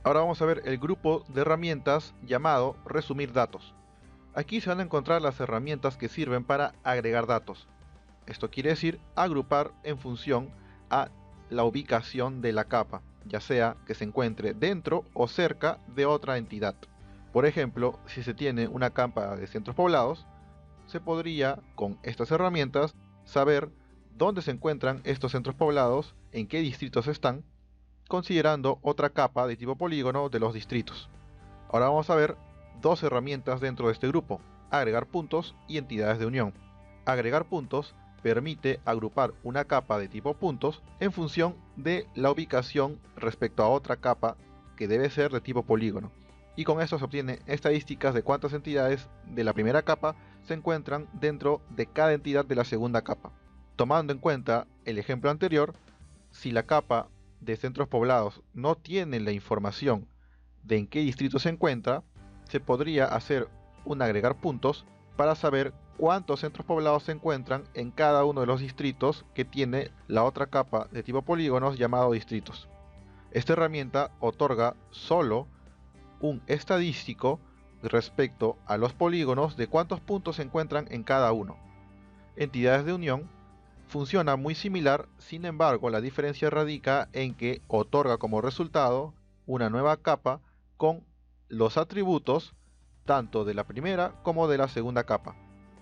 Ahora vamos a ver el grupo de herramientas llamado resumir datos. Aquí se van a encontrar las herramientas que sirven para agregar datos. Esto quiere decir agrupar en función a la ubicación de la capa, ya sea que se encuentre dentro o cerca de otra entidad. Por ejemplo, si se tiene una capa de centros poblados, se podría, con estas herramientas, saber dónde se encuentran estos centros poblados, en qué distritos están, considerando otra capa de tipo polígono de los distritos. Ahora vamos a ver dos herramientas dentro de este grupo: agregar puntos y entidades de unión. Agregar puntos permite agrupar una capa de tipo puntos en función de la ubicación respecto a otra capa que debe ser de tipo polígono, y con esto se obtienen estadísticas de cuántas entidades de la primera capa se encuentran dentro de cada entidad de la segunda capa. Tomando en cuenta el ejemplo anterior, si la capa de centros poblados no tiene la información de en qué distrito se encuentra, se podría hacer un agregar puntos para saber cuántos centros poblados se encuentran en cada uno de los distritos que tiene la otra capa de tipo polígonos llamado distritos. Esta herramienta otorga solo un estadístico respecto a los polígonos de cuántos puntos se encuentran en cada uno. Entidades de unión funciona muy similar, sin embargo la diferencia radica en que otorga como resultado una nueva capa con los atributos tanto de la primera como de la segunda capa,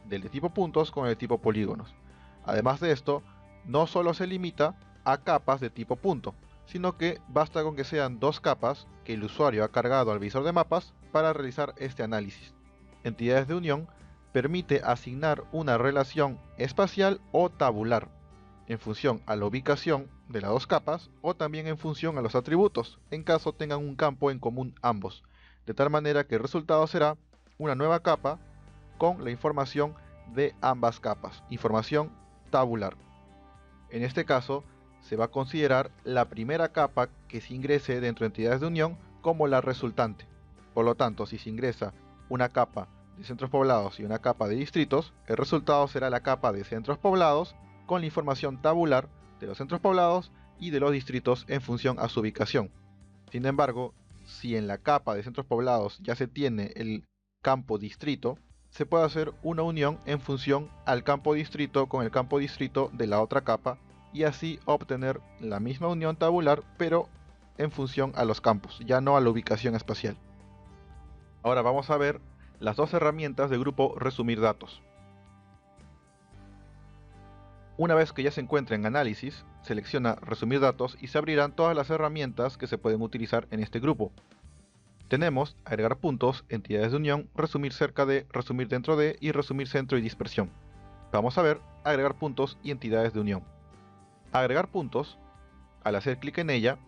del de tipo puntos con el tipo polígonos. Además de esto, no solo se limita a capas de tipo punto, sino que basta con que sean dos capas que el usuario ha cargado al visor de mapas para realizar este análisis. Entidades de unión permite asignar una relación espacial o tabular en función a la ubicación de las dos capas, o también en función a los atributos, en caso tengan un campo en común ambos, de tal manera que el resultado será una nueva capa con la información de ambas capas, información tabular. En este caso, se va a considerar la primera capa que se ingrese dentro de entidades de unión como la resultante. Por lo tanto, si se ingresa una capa de centros poblados y una capa de distritos, el resultado será la capa de centros poblados con la información tabular de los centros poblados y de los distritos en función a su ubicación. Sin embargo, si en la capa de centros poblados ya se tiene el campo distrito, se puede hacer una unión en función al campo distrito con el campo distrito de la otra capa, y así obtener la misma unión tabular, pero en función a los campos, ya no a la ubicación espacial. Ahora vamos a ver las dos herramientas del grupo resumir datos. Una vez que ya se encuentra en análisis, selecciona resumir datos y se abrirán todas las herramientas que se pueden utilizar en este grupo. Tenemos agregar puntos, entidades de unión, resumir cerca de, resumir dentro de y resumir centro y dispersión. Vamos a ver agregar puntos y entidades de unión. Agregar puntos, al hacer clic en ella,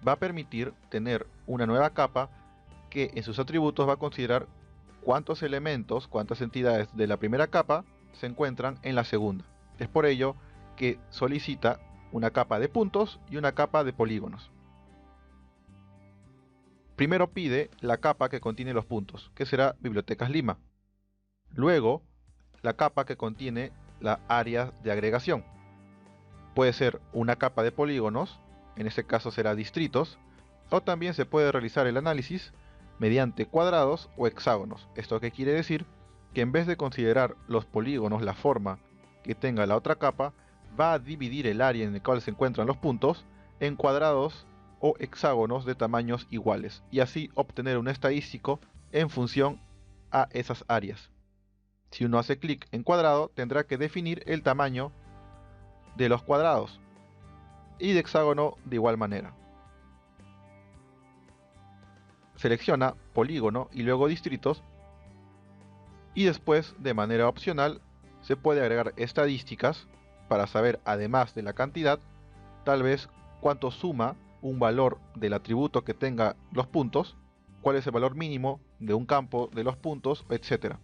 va a permitir tener una nueva capa que en sus atributos va a considerar cuántos elementos, cuántas entidades de la primera capa se encuentran en la segunda. Es por ello que solicita una capa de puntos y una capa de polígonos. Primero pide la capa que contiene los puntos, que será Bibliotecas Lima. Luego, la capa que contiene las áreas de agregación. Puede ser una capa de polígonos, en este caso será distritos, o también se puede realizar el análisis mediante cuadrados o hexágonos. ¿Esto qué quiere decir? Que en vez de considerar los polígonos la forma que tenga la otra capa, va a dividir el área en el cual se encuentran los puntos en cuadrados o hexágonos de tamaños iguales, y así obtener un estadístico en función a esas áreas. Si uno hace clic en cuadrado, tendrá que definir el tamaño de los cuadrados, y de hexágono de igual manera. Selecciona polígono y luego distritos, y después, de manera opcional, se puede agregar estadísticas para saber, además de la cantidad, tal vez cuánto suma un valor del atributo que tenga los puntos, cuál es el valor mínimo de un campo de los puntos, etc.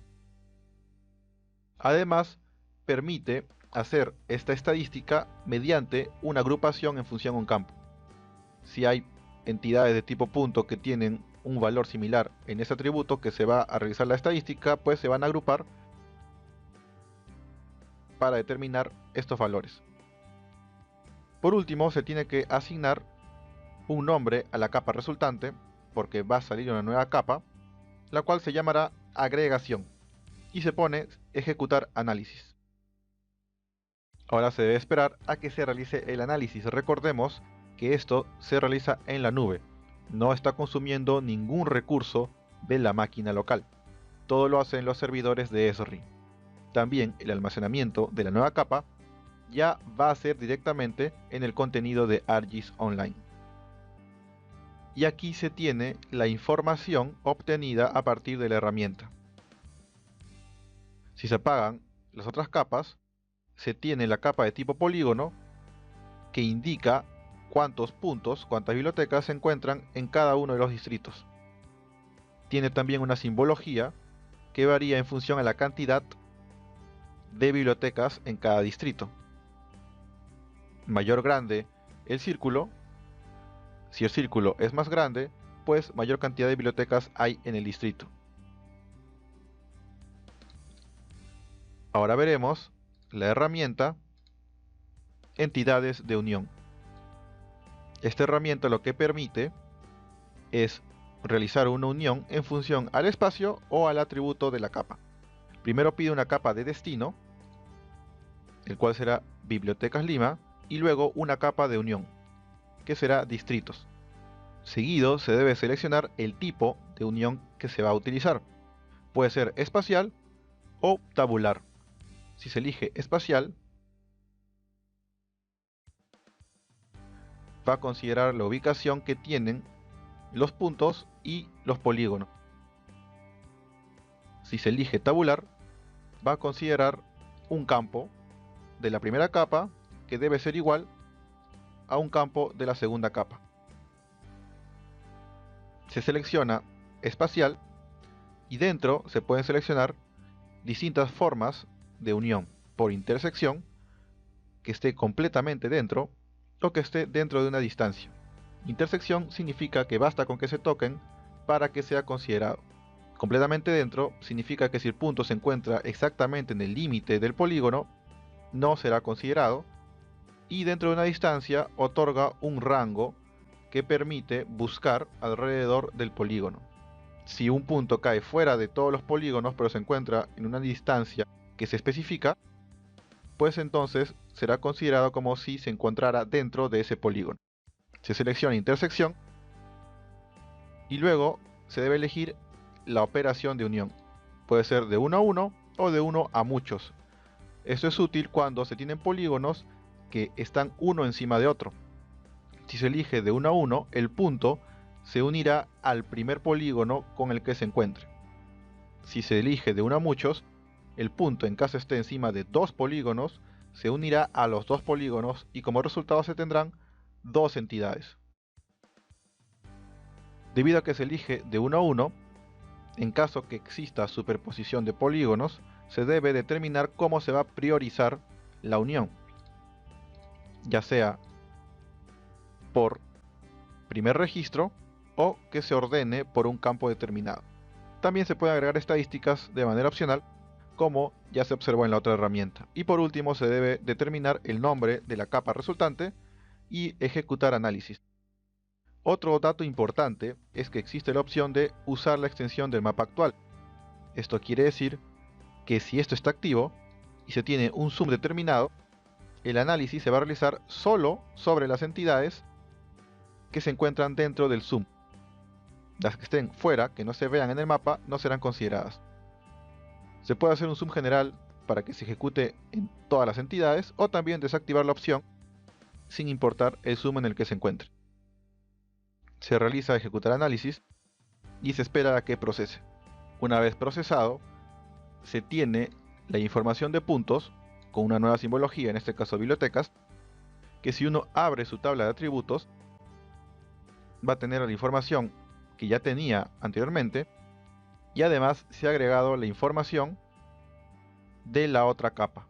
Además, permite hacer esta estadística mediante una agrupación en función a un campo. Si hay entidades de tipo punto que tienen un valor similar en ese atributo que se va a realizar la estadística, pues se van a agrupar para determinar estos valores. Por último, se tiene que asignar un nombre a la capa resultante, porque va a salir una nueva capa, la cual se llamará agregación, y se pone ejecutar análisis. Ahora se debe esperar a que se realice el análisis. Recordemos que esto se realiza en la nube, no está consumiendo ningún recurso de la máquina local. Todo lo hacen los servidores de Esri. También el almacenamiento de la nueva capa ya va a ser directamente en el contenido de ArcGIS Online. Y aquí se tiene la información obtenida a partir de la herramienta. Si se apagan las otras capas, se tiene la capa de tipo polígono que indica cuántos puntos, cuántas bibliotecas se encuentran en cada uno de los distritos. Tiene también una simbología que varía en función a la cantidad de bibliotecas en cada distrito. Mayor grande el círculo, si el círculo es más grande, pues mayor cantidad de bibliotecas hay en el distrito. Ahora veremos la herramienta Entidades de Unión. Esta herramienta lo que permite es realizar una unión en función al espacio o al atributo de la capa. Primero pide una capa de destino, el cual será Bibliotecas Lima, y luego una capa de unión, que será distritos. Seguido se debe seleccionar el tipo de unión que se va a utilizar. Puede ser espacial o tabular. Si se elige espacial, va a considerar la ubicación que tienen los puntos y los polígonos. Si se elige tabular, va a considerar un campo de la primera capa que debe ser igual a un campo de la segunda capa. Se selecciona espacial y dentro se pueden seleccionar distintas formas de unión por intersección, que esté completamente dentro o que esté dentro de una distancia. Intersección significa que basta con que se toquen para que sea considerado. Completamente dentro significa que si el punto se encuentra exactamente en el límite del polígono, no será considerado, y dentro de una distancia otorga un rango que permite buscar alrededor del polígono. Si un punto cae fuera de todos los polígonos pero se encuentra en una distancia que se especifica, pues entonces será considerado como si se encontrara dentro de ese polígono. Se selecciona intersección y luego se debe elegir la operación de unión. Puede ser de 1 a 1 o de 1 a muchos. Esto es útil cuando se tienen polígonos que están uno encima de otro. Si se elige de 1 a 1, el punto se unirá al primer polígono con el que se encuentre. Si se elige de 1 a muchos, el punto, en caso esté encima de dos polígonos, se unirá a los dos polígonos y como resultado se tendrán dos entidades. Debido a que se elige de 1 a 1, en caso que exista superposición de polígonos, se debe determinar cómo se va a priorizar la unión, ya sea por primer registro o que se ordene por un campo determinado. También se pueden agregar estadísticas de manera opcional, como ya se observó en la otra herramienta. Y por último se debe determinar el nombre de la capa resultante y ejecutar análisis. Otro dato importante es que existe la opción de usar la extensión del mapa actual. Esto quiere decir que si esto está activo y se tiene un zoom determinado, el análisis se va a realizar solo sobre las entidades que se encuentran dentro del zoom. Las que estén fuera, que no se vean en el mapa, no serán consideradas. Se puede hacer un zoom general para que se ejecute en todas las entidades o también desactivar la opción sin importar el zoom en el que se encuentre. Se realiza ejecutar análisis y se espera a que procese. Una vez procesado, se tiene la información de puntos con una nueva simbología, en este caso bibliotecas, que si uno abre su tabla de atributos va a tener la información que ya tenía anteriormente y además se ha agregado la información de la otra capa.